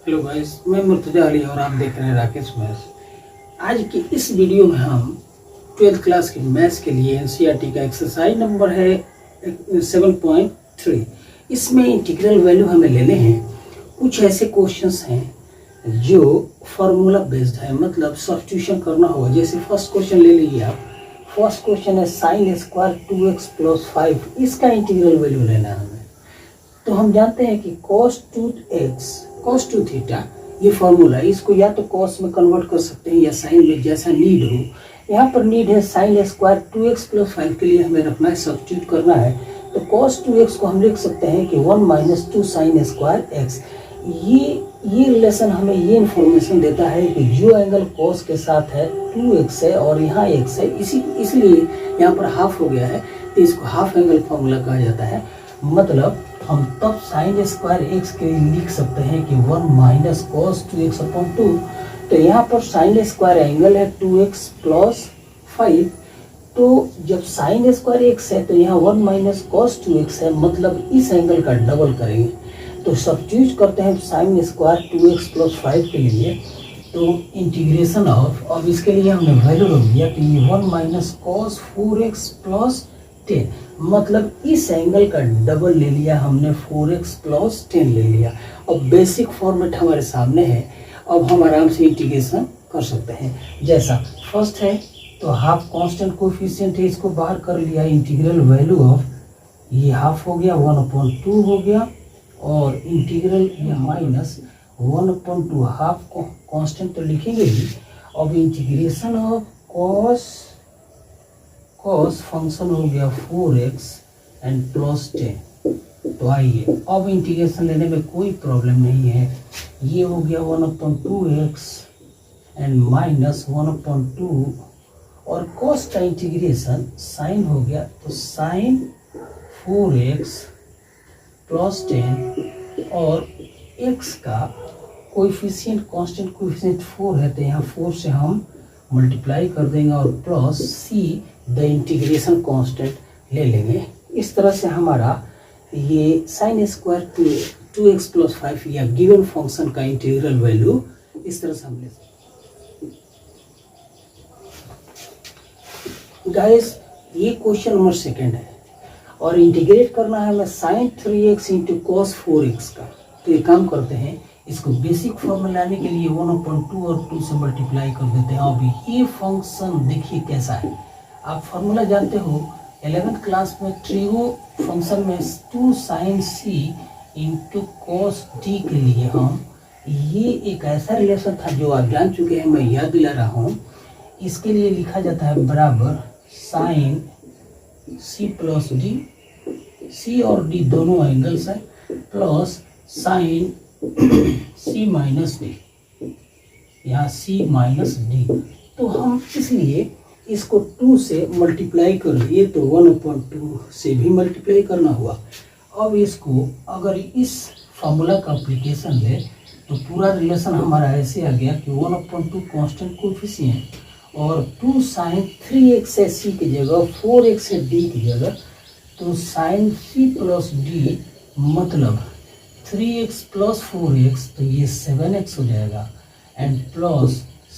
Hello guys, मैं मुर्तजा अली और आप देख रहे हैं राकेश मैथ्स। आज की इस वीडियो में हम 12th क्लास के मैथ्स के लिए एनसीईआरटी का एक्सरसाइज नंबर है 7.3। इसमें इंटीग्रल वैल्यू हमें लेने हैं। कुछ ऐसे क्वेश्चंस हैं जो फार्मूला बेस्ड है, मतलब सब्स्टिट्यूशन करना होगा। जैसे फर्स्ट क्वेश्चन ले लीजिए आप। फर्स्ट क्वेश्चन है साइन स्क्वायर 2x + 5, इसका इंटीग्रल वैल्यू लेना है हमें। तो हम जानते हैं कि cos 2x cos 2 थीटा ये फॉर्मूला है। इसको या तो cos में कन्वर्ट कर सकते हैं या साइन में, जैसा नीड हो। यहाँ पर नीड है साइन स्क्वायर 2x + 5 के लिए हमें रखना है, सब्स्टिट्यूट करना है। तो cos 2x को हम लिख सकते हैं कि 1 - 2 sin स्क्वायर x। ये रिलेशन हमें ये इंफॉर्मेशन देता है कि जो एंगल cos के साथ है 2x है और यहाँ x है, इसलिए यहाँ पर हाफ हो गया है, तो इसको हाफ एंगल फॉर्मूला कहा जाता है। मतलब हम तब साइन स्क्वायर एक्स के लिए लिख सकते हैं कि 1 - cos 2x/2। तो यहाँ पर साइन स्क्वायर एंगल है 2x + 5। तो जब साइन स्क्वायर एक्स है तो यहाँ 1 - cos 2x है, मतलब इस एंगल का डबल करेंगे। तो सब्स्टिट्यूट करते हैं साइन स्क्वायर 2x + 5 के लिए। तो इंटीग्रेशन ऑफ, अब इसके लिए हमने वैल्यू रख दिया, तो ये 1 - cos 4x + 10, मतलब इस एंगल का डबल ले लिया हमने, 4x + 10 ले लिया। अब बेसिक फॉर्मेट हमारे सामने है। अब हम आराम से इंटीग्रेशन कर सकते हैं। जैसा फर्स्ट है तो हाफ कांस्टेंट कोएफिशिएंट है, इसको बाहर कर लिया। इंटीग्रल वैल्यू ऑफ ये हाफ हो गया, 1/2 हो गया, और इंटीग्रल ये -1/2 हाफ कांस्टेंट तो लिखेंगे ही। अब इंटीग्रेशन ऑफ cos फंक्शन हो गया 4x एंड +10। तो आइए अब इंटीग्रेशन लेने में कोई प्रॉब्लम नहीं है। ये हो गया 1/2x एंड -1/2, और cos का इंटीग्रेशन साइन हो गया, तो साइन 4x + 10, और x का कोएफिशिएंट कांस्टेंट कोएफिशिएंट 4 है, तो यहाँ 4 से हम मल्टीप्लाई कर देंगे और plus c the integration constant ले लेंगे। इस तरह से हमारा ये साइन स्क्वायर 2x + 5 या गिवन फंक्शन का इंटीग्रल वैल्यू इस तरह से हम ले सकते हैं। गाइस, ये क्वेश्चन नंबर 2 है और इंटीग्रेट करना है हमें साइन 3x × cos 4x का। तो ये काम करते हैं, इसको बेसिक फॉर्मूला लाने के लिए 1/2 और 2 से मल्टीप्लाई कर देते हैं। अब ये फंक्शन देखिए कैसा है। आप फॉर्मूला जानते हो 11th क्लास में ट्रिगो फंक्शन में 2 sin c × cos d के लिए हम, ये एक ऐसा रिलेशन था जो आप जान चुके हैं, मैं याद दिला रहा हूँ। इसके लिए लिखा जाता है बराबर sin c + d, c और d दोनों एंगल्स है, प्लस sin c - d, यहाँ c - d। तो हम इसलिए इसको 2 से मल्टीप्लाई कर लिए, तो 1/2 से भी मल्टीप्लाई करना हुआ। अब इसको अगर इस फॉर्मूला का एप्लीकेशन ले तो पूरा रिलेशन हमारा ऐसे आ गया कि 1/2 कांस्टेंट कोएफिशिएंट और 2 sin 3x से c की जगह 4x से d की जगह, तो sin c + d मतलब 3x + 4x, तो ये 7x हो जाएगा, and plus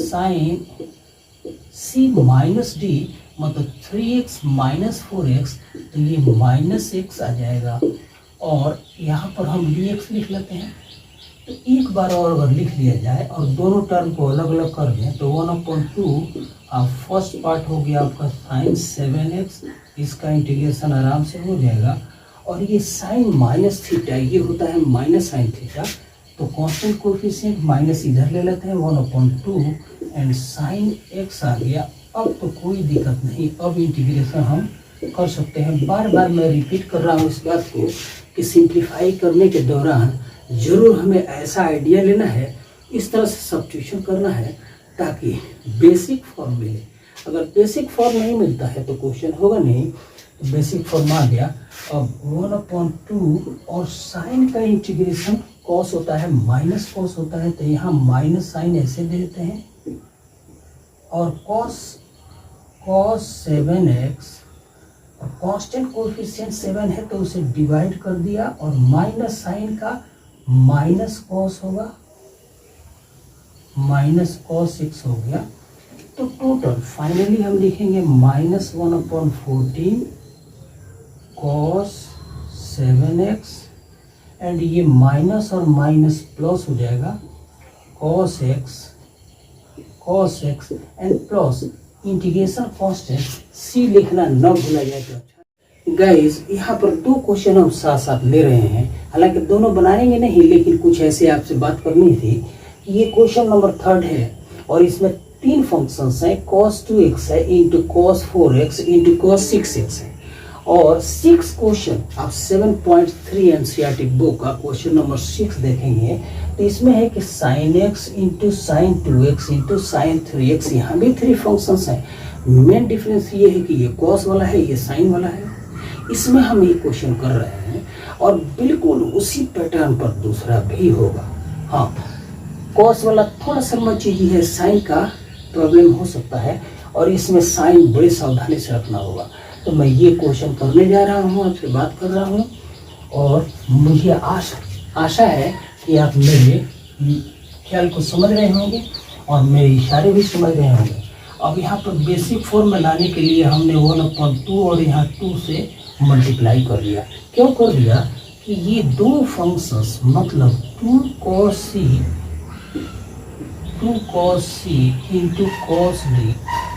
sin c - d मतलब 3x - 4x, तो ये -x आ जाएगा। और यहाँ पर हम dx लिख लेते हैं। तो एक बार और अगर लिख लिया जाए और दोनों टर्म को अलग अलग कर दें, तो 1/2 फर्स्ट पार्ट हो गया आपका sin 7x, इसका इंटीग्रेशन आराम से हो जाएगा। और ये साइन -थीटा ये होता है -sin थीटा, तो कांस्टेंट कोएफिशिएंट माइनस इधर ले लेते हैं 1/2 एंड sin x आ गया। अब तो कोई दिक्कत नहीं, अब इंटीग्रेशन हम कर सकते हैं। बार बार मैं रिपीट कर रहा हूँ इस बात को कि सिंप्लीफाई करने के दौरान जरूर हमें ऐसा आइडिया लेना है, इस तरह से सब्स्टिट्यूशन करना है ताकि बेसिक फॉर्म मिले। अगर बेसिक फॉर्म नहीं मिलता है तो क्वेश्चन होगा नहीं। बेसिक फॉर्म आ गया। अब 1/2 और साइन का इंटीग्रेशन cos होता है -cos होता है, तो यहाँ -sin ऐसे दे देते हैं, और cos 7x, और कांस्टेंट कोएफिशिएंट 7 है तो उसे डिवाइड कर दिया, और -sin का -cos होगा माइनस कॉस एक्स हो गया। तो टोटल फाइनली हम लिखेंगे -1/14 कॉस 7x एंड ये माइनस और माइनस प्लस हो जाएगा cos x and plus integration constant C लिखना न भूला जाए तो अच्छा। गाइस यहाँ पर दो क्वेश्चन हम साथ साथ ले रहे हैं, हालांकि दोनों बनाएंगे नहीं, लेकिन कुछ ऐसे आपसे बात करनी थी। ये क्वेश्चन नंबर 3 है और इसमें 3 फंक्शंस हैं, cos 2x है into cos 4x into cos 6x है। और 6 क्वेश्चन आप 7.3 एनसीईआरटी बुक का क्वेश्चन नंबर 6 देखेंगे तो इसमें है कि sin x into sine 2x into sine 3x। यहाँ भी 3 फंक्शंस हैं। मेन डिफरेंस ये है कि ये cos वाला है, ये sin वाला है। इसमें हम ये क्वेश्चन कर रहे हैं और बिल्कुल उसी पैटर्न पर दूसरा भी होगा। हाँ, cos वाला थोड़ा सा मत चीज़ है, sin का प्रॉब्लम हो सकता है और इसमें साइन बड़े सावधानी से रखना होगा। तो मैं ये क्वेश्चन करने जा रहा हूँ, आपसे बात कर रहा हूँ और मुझे आशा है कि आप मेरे ख्याल को समझ रहे होंगे और मेरे इशारे भी समझ रहे होंगे। अब यहाँ पर बेसिक फॉर्म में लाने के लिए हमने 1/2 और यहाँ 2 से मल्टीप्लाई कर दिया। क्यों कर दिया कि ये दो फंक्शंस मतलब 2 cos c into cos d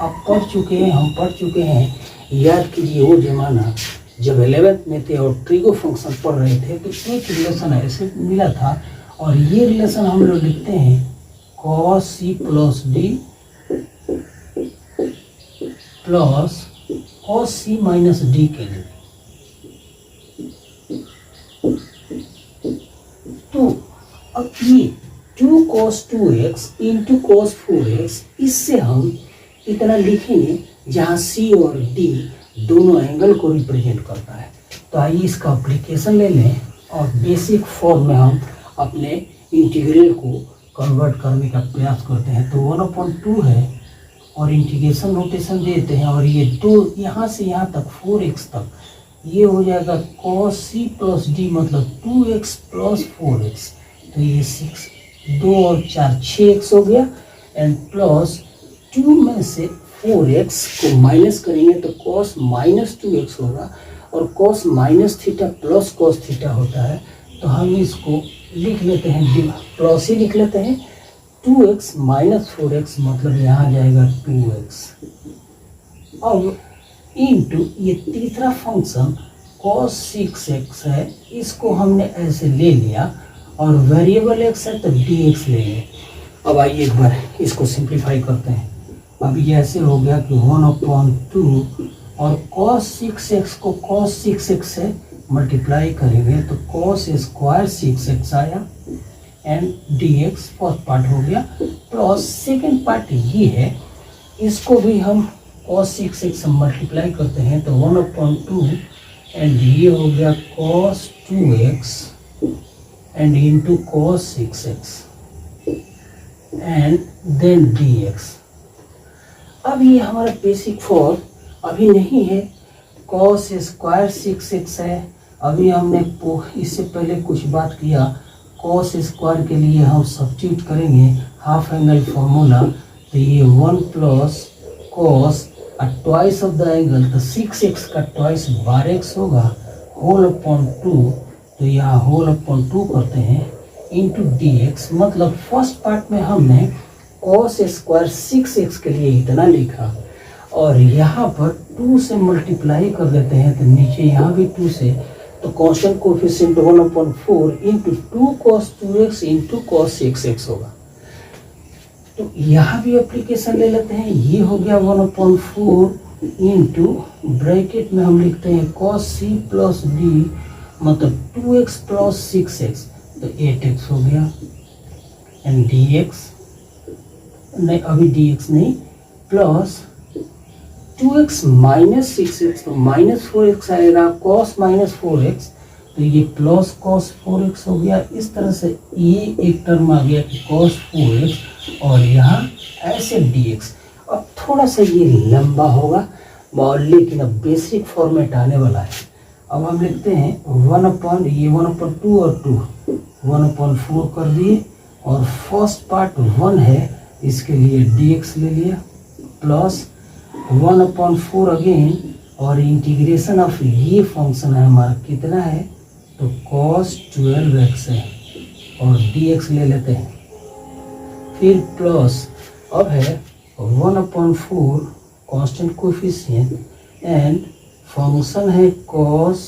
आप पढ़ चुके हैं, हम पढ़ चुके हैं। याद कीजिए वो जमाना जब 11th में थे और ट्रिगो फंक्शन पढ़ रहे थे तो एक रिलेशन ऐसे मिला था और ये रिलेशन हम लोग लिखते हैं cos c plus d plus cos c minus d के लिए। तो अब ये 2 cos 2x into cos 4x, इससे हम इतना लिखेंगे जहाँ c और d दोनों एंगल को रिप्रेजेंट करता है। तो आइए इसका एप्लीकेशन ले लें और बेसिक फॉर्म में हम अपने इंटीग्रल को कन्वर्ट करने का प्रयास करते हैं। तो 1/2 है और इंटीग्रेशन नोटेशन देते हैं और ये दो यहाँ से यहाँ तक 4x तक ये हो जाएगा cos c प्लस d मतलब 2x प्लस 4x। तो ये 2 और 4 6x हो गया एंड प्लस 2 में से 4x को माइनस करेंगे तो cos माइनस 2x होगा और cos minus theta plus cos theta होता है। तो हम इसको लिख लेते हैं, प्लस ही लिख लेते हैं 2x माइनस 4x मतलब यहाँ जाएगा 2x। अब इंटू ये तीसरा फंक्शन cos 6x है, इसको हमने ऐसे ले लिया और वेरिएबल x है तो dx ले लें। अब आइए एक बार इसको सिंप्लीफाई करते हैं। अब ये ऐसे हो गया कि 1/2 और cos 6x को cos 6x से मल्टीप्लाई करेंगे तो cos स्क्वायर 6x आया एंड dx फर्स्ट पार्ट हो गया प्लस सेकेंड पार्ट ये है, इसको भी हम cos 6x से मल्टीप्लाई करते हैं तो 1/2 एंड ये हो गया cos 2x and into cos 6x and then dx। अब ये हमारा बेसिक फॉर्म अभी नहीं है, cos स्क्वायर 6x है। अभी हमने इससे पहले कुछ बात किया, cos स्क्वायर के लिए हम सब्स्टिट्यूट करेंगे हाफ एंगल फॉर्मूला। तो ये 1 plus cos twice of the angle तो 6x का ट्वाइस 12x होगा होल अपॉन 2। तो यहाँ होल अपॉन 2 करते हैं इंटू dx मतलब फर्स्ट पार्ट में हमने cos स्क्वायर 6x के लिए इतना लिखा और यहाँ पर 2 से मल्टीप्लाई कर देते हैं तो नीचे यहाँ भी 2 से, तो constant coefficient 1/4 into 2 cos 2x into cos 6x होगा। तो यहाँ भी एप्लीकेशन ले लेते हैं, ये हो गया 1/4 इंटू ब्रैकेट में हम लिखते हैं cos c प्लस d मतलब 2x प्लस 6x तो 8x हो गया एंड dx नहीं, अभी dx नहीं, प्लस 2x माइनस 6x तो माइनस 4x आएगा cos माइनस 4x तो ये प्लस cos 4x हो गया। इस तरह से ये एक टर्म आ गया कि cos 4x और यहाँ ऐसे dx। अब थोड़ा सा ये लंबा होगा लेकिन अब बेसिक फॉर्मेट आने वाला है। अब हम लिखते हैं 1/2 और 2 1/4 कर दिए और फर्स्ट पार्ट 1 है, इसके लिए dx ले लिया प्लस 1/4 अगेन, और इंटीग्रेशन ऑफ ये फंक्शन है हमारा कितना है, तो cos 12x है और dx ले लेते हैं, फिर प्लस अब है 1/4 कांस्टेंट कोफिशिएंट एंड फंक्शन है cos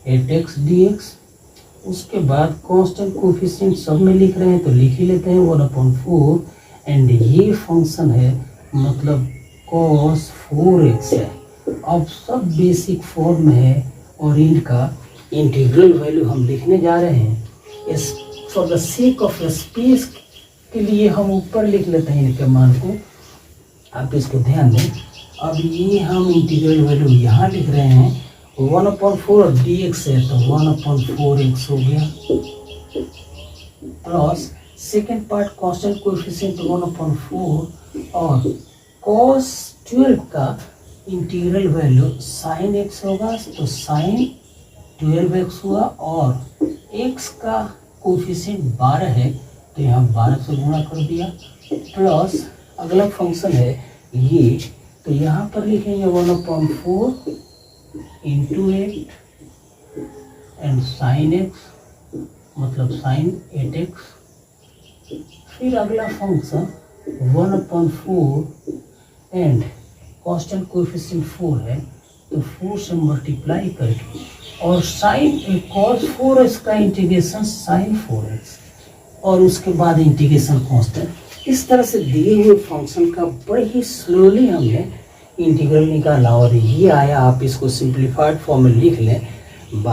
8x dx। उसके बाद कांस्टेंट कोफिशिएंट सब में लिख रहे हैं तो लिख ही लेते हैं 1/4, एंड ये फंक्शन है मतलब cos 4x है। अब सब बेसिक फॉर्म में है और इनका इंटीग्रल वैल्यू हम लिखने जा रहे हैं। इस for the sake of space के लिए हम ऊपर लिख लेते हैं इनके मान को, आप इसको ध्यान दें। अब ये हम इंटीग्रल वैल्यू यहाँ लिख रहे हैं 1/4 dx है तो 1/4x हो गया, plus second part constant coefficient 1/4 और cos 12 का इंटीग्रल वैल्यू sin x होगा तो sin 12x हुआ, और x का कोएफिशिएंट 12 है तो यहाँ 12 से गुणा कर दिया, प्लस अगला फंक्शन है ये, तो यहाँ पर लिखेंगे 1/4 इंटू 8 एंड sin x मतलब sin 8x, फिर अगला फंक्शन 1/4 एंड कांस्टेंट कोएफिशिएंट 4 है तो 4 से मल्टीप्लाई करके, और साइन cos 4x का इंटीग्रेशन sin 4x, और उसके बाद इंटीग्रेशन कांस्टेंट। इस तरह से दिए हुए फंक्शन का बड़े ही स्लोली हमने इंटीग्रल निकाला और ये आया। आप इसको सिंप्लीफाइड फॉर्म में लिख लें